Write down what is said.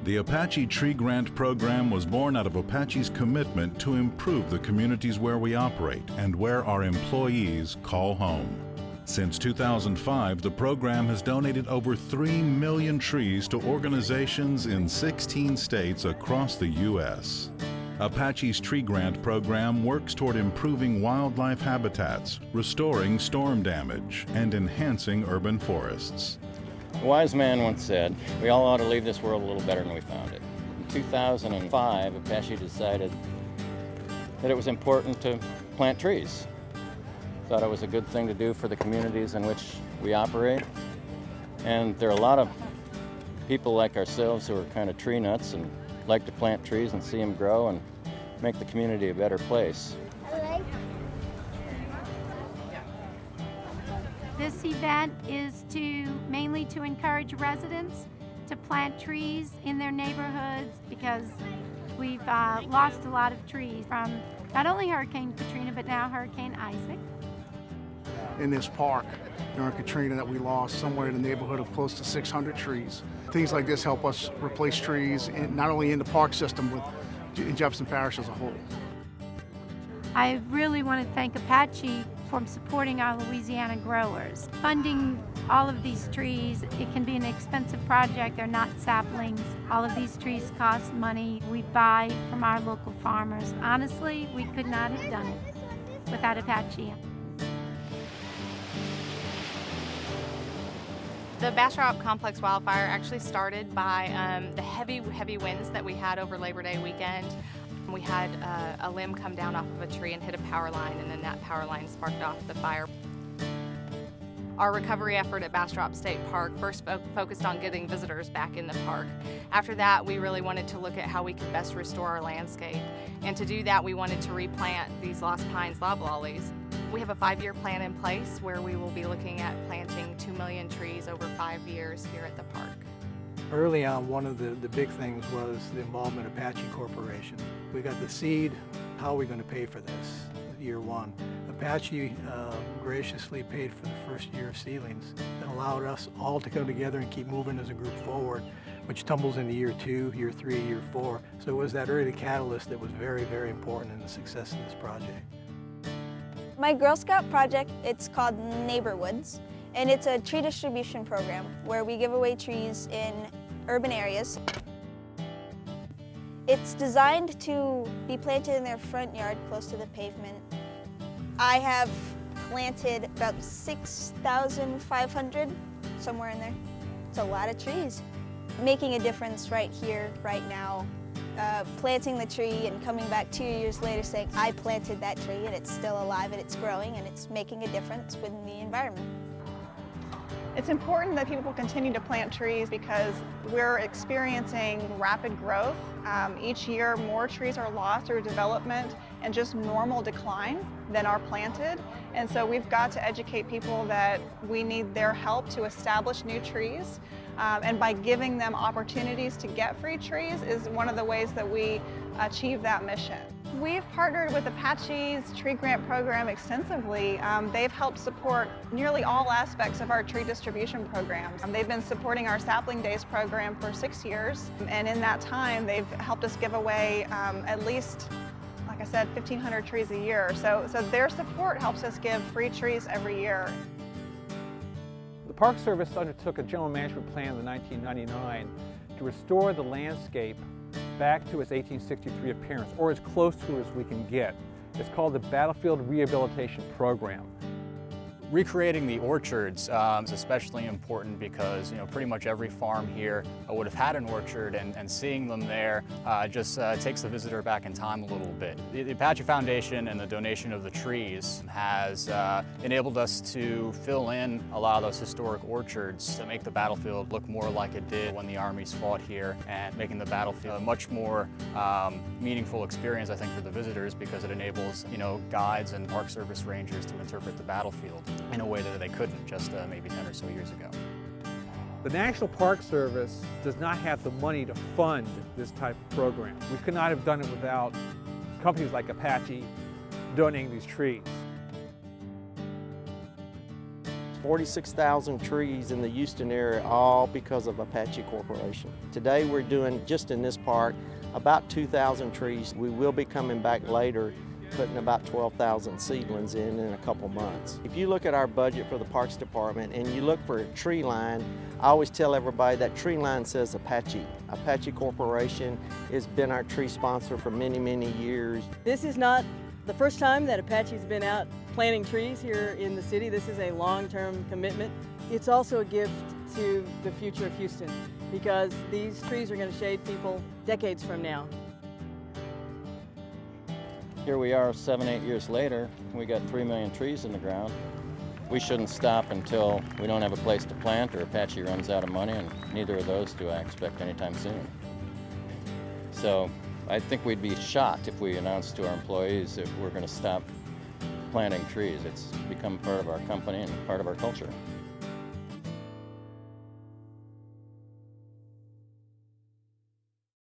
The Apache Tree Grant Program was born out of Apache's commitment to improve the communities where we operate and where our employees call home. Since 2005, the program has donated over 3 million trees to organizations in 16 states across the U.S. Apache's Tree Grant Program works toward improving wildlife habitats, restoring storm damage, and enhancing urban forests. A wise man once said, we all ought to leave this world a little better than we found it. In 2005, Apache decided that it was important to plant trees. Thought it was a good thing to do for the communities in which we operate. And there are a lot of people like ourselves who are kind of tree nuts and like to plant trees and see them grow and make the community a better place. This event is mainly to encourage residents to plant trees in their neighborhoods because we've lost a lot of trees from not only Hurricane Katrina but now Hurricane Isaac. In this park during Katrina that we lost somewhere in the neighborhood of close to 600 trees. Things like this help us replace trees not only in the park system but in Jefferson Parish as a whole. I really want to thank Apache for supporting our Louisiana growers. Funding all of these trees, it can be an expensive project. They're not saplings. All of these trees cost money. We buy from our local farmers. Honestly, we could not have done it without Apache. The Bastrop Complex wildfire actually started by the heavy winds that we had over Labor Day weekend. We had a limb come down off of a tree and hit a power line, and then that power line sparked off the fire. Our recovery effort at Bastrop State Park first focused on getting visitors back in the park. After that, we really wanted to look at how we could best restore our landscape. And to do that, we wanted to replant these lost pines loblollies. We have a 5-year plan in place where we will be looking at planting 2 million trees over 5 years here at the park. Early on, one of the big things was the involvement of Apache Corporation. We got the seed. How are we going to pay for this? Year one. Apache graciously paid for the first year of seedlings. That allowed us all to come together and keep moving as a group forward, which tumbles into year 2, year 3, year 4. So it was that early catalyst that was very, very important in the success of this project. My Girl Scout project, it's called Neighborwoods, and it's a tree distribution program where we give away trees in urban areas. It's designed to be planted in their front yard close to the pavement. I have planted about 6,500, somewhere in there. It's a lot of trees. Making a difference right here, right now. Planting the tree and coming back 2 years later saying, I planted that tree and it's still alive and it's growing and it's making a difference within the environment. It's important that people continue to plant trees because we're experiencing rapid growth. Each year, more trees are lost through development and just normal decline than are planted. And so we've got to educate people that we need their help to establish new trees. And by giving them opportunities to get free trees is one of the ways that we achieve that mission. We've partnered with Apache's Tree Grant Program extensively. They've helped support nearly all aspects of our tree distribution programs. They've been supporting our Sapling Days program for 6 years, and in that time they've helped us give away at least, like I said, 1,500 trees a year. So their support helps us give free trees every year. The Park Service undertook a general management plan in 1999 to restore the landscape back to its 1863 appearance, or as close to it as we can get. It's called the Battlefield Rehabilitation Program. Recreating the orchards is especially important because pretty much every farm here would have had an orchard, and seeing them there just takes the visitor back in time a little bit. The Apache Foundation and the donation of the trees has enabled us to fill in a lot of those historic orchards to make the battlefield look more like it did when the armies fought here, and making the battlefield a much more meaningful experience, I think, for the visitors, because it enables guides and Park Service rangers to interpret the battlefield in a way that they couldn't just maybe 10 or so years ago. The National Park Service does not have the money to fund this type of program. We could not have done it without companies like Apache donating these trees. 46,000 trees in the Houston area, all because of Apache Corporation. Today we're doing, just in this park, about 2,000 trees. We will be coming back later, putting about 12,000 seedlings in a couple months. If you look at our budget for the Parks Department and you look for a tree line, I always tell everybody that tree line says Apache. Apache Corporation has been our tree sponsor for many, many years. This is not the first time that Apache's been out planting trees here in the city. This is a long-term commitment. It's also a gift to the future of Houston because these trees are going to shade people decades from now. Here we are 7, 8 years later, we got 3 million trees in the ground. We shouldn't stop until we don't have a place to plant or Apache runs out of money, and neither of those do I expect anytime soon. So I think we'd be shocked if we announced to our employees that we're going to stop planting trees. It's become part of our company and part of our culture.